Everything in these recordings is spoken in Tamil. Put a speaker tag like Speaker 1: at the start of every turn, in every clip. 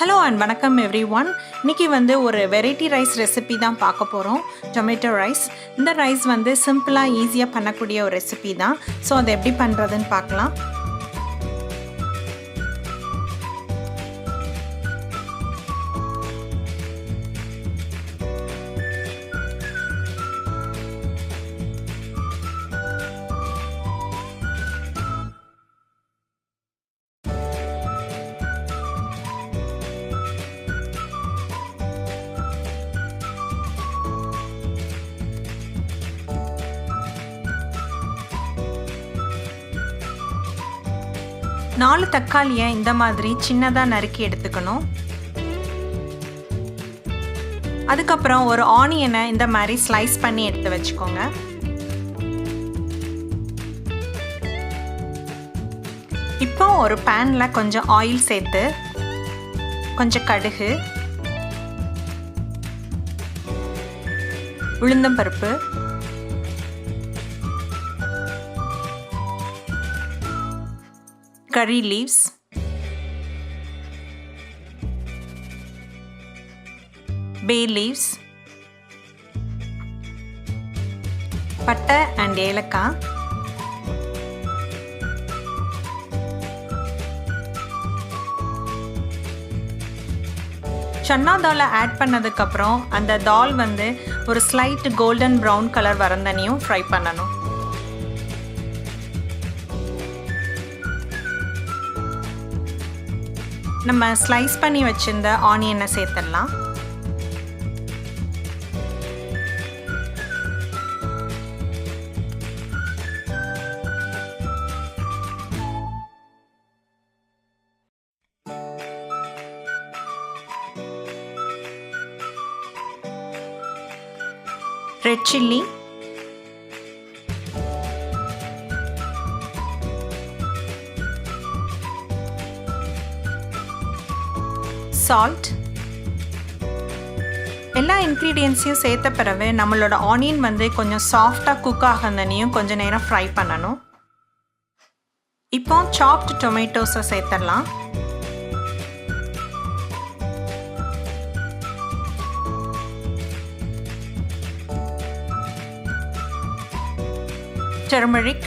Speaker 1: ஹலோ அண்ட் வணக்கம் எவ்ரி ஒன். இன்றைக்கி ஒரு வெரைட்டி ரைஸ் ரெசிபி தான் பார்க்க போகிறோம். Tomato rice. இந்த ரைஸ் சிம்பிளாக ஈஸியாக பண்ணக்கூடிய ஒரு ரெசிபி தான். ஸோ அதை எப்படி பண்ணுறதுன்னு பார்க்கலாம். நாலு தக்காளியை இந்த மாதிரி சின்னதாக நறுக்கி எடுத்துக்கணும். அதுக்கப்புறம் ஒரு ஆனியனை இந்த மாதிரி ஸ்லைஸ் பண்ணி எடுத்து வச்சுக்கோங்க. இப்போ ஒரு பேனில் கொஞ்சம் ஆயில் சேர்த்து கொஞ்சம் கடுகு, உளுந்தம்பருப்பு, curry leaves, bay leaves, பட்டை and ஏலக்காய், சன்னா தாலை ஆட் பண்ணதுக்கப்புறம் அந்த தால் ஒரு ஸ்லைட் கோல்டன் ப்ரௌன் கலர் வரந்தனையும் ஃப்ரை பண்ணணும். நம்ம ஸ்லைஸ் பண்ணி வச்சிருந்த ஆனியனை சேர்த்துடலாம். ரெட் சில்லி, சால்ட், எல்லா இன்க்ரீடியன்ஸையும் சேர்த்த பிறகு நம்மளோட ஆனியன் கொஞ்சம் சாஃப்டாக குக் ஆகந்தனையும் கொஞ்சம் நேரம் ஃப்ரை பண்ணணும். இப்போ சாப்டு டொமேட்டோஸை சேர்த்துடலாம். டர்மரிக்,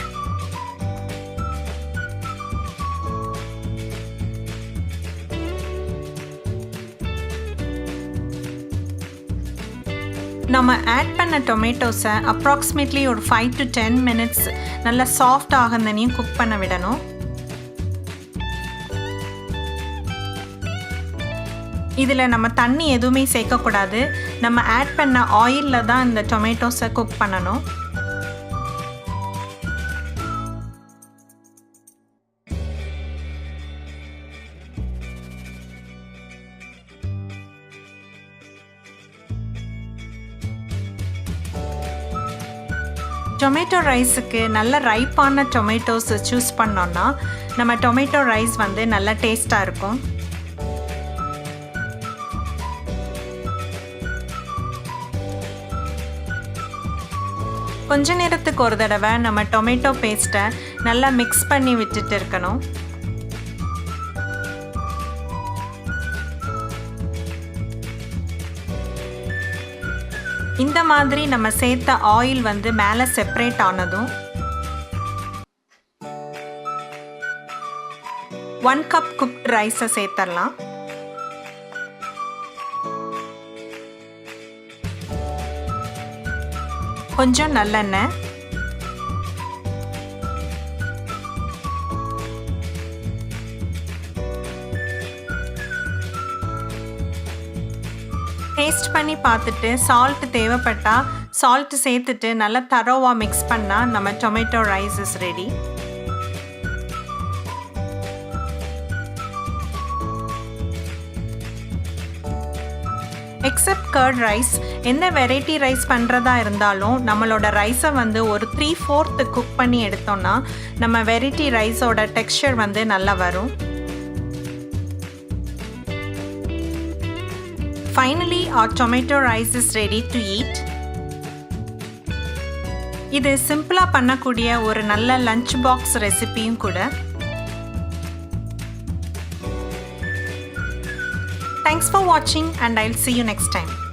Speaker 1: நம்ம ஆட் பண்ண டொமேட்டோஸை அப்ராக்சிமேட்லி ஒரு 5 to 10 minutes நல்லா சாஃப்ட் ஆகந்தனையும் குக் பண்ண விடணும். இதில் நம்ம தண்ணி எதுவுமே சேர்க்கக்கூடாது. நம்ம ஆட் பண்ண ஆயிலில் தான் இந்த டொமேட்டோஸை குக் பண்ணணும். டொமேட்டோ ரைஸுக்கு நல்ல ரைப்பான டொமேட்டோஸ் சூஸ் பண்ணோன்னா நம்ம டொமேட்டோ ரைஸ் நல்லா டேஸ்ட்டாக இருக்கும். கொஞ்ச நேரத்துக்கு ஒரு தடவை நம்ம டொமேட்டோ பேஸ்ட்டை நல்லா மிக்ஸ் பண்ணி விட்டுட்டு இருக்கணும். இந்த மாதிரி நம்ம சேர்த்த ஆயில் மேலே செப்பரேட் ஆனதும் 1 கப் குக்ட் ரைஸை சேர்த்துடலாம். கொஞ்சம் நல்லெண்ணெய், டேஸ்ட் பண்ணி பார்த்துட்டு சால்ட் தேவைப்பட்டால் சால்ட் சேர்த்துட்டு நல்லா தரோவாக மிக்ஸ் பண்ணால் நம்ம tomato rice is ready. Except curd rice, எந்த வெரைட்டி ரைஸ் பண்ணுறதா இருந்தாலும் நம்மளோட ரைஸை ஒரு 3/4 குக் பண்ணி எடுத்தோன்னா நம்ம வெரைட்டி ரைஸோட டெக்ஸ்சர் நல்லா வரும். Finally, our tomato rice is ready to eat. இது சிம்பிளா பண்ணக்கூடிய ஒரு நல்ல லஞ்ச் பாக்ஸ் ரெசிபியும் கூட. Thanks for watching and I'll see you next time.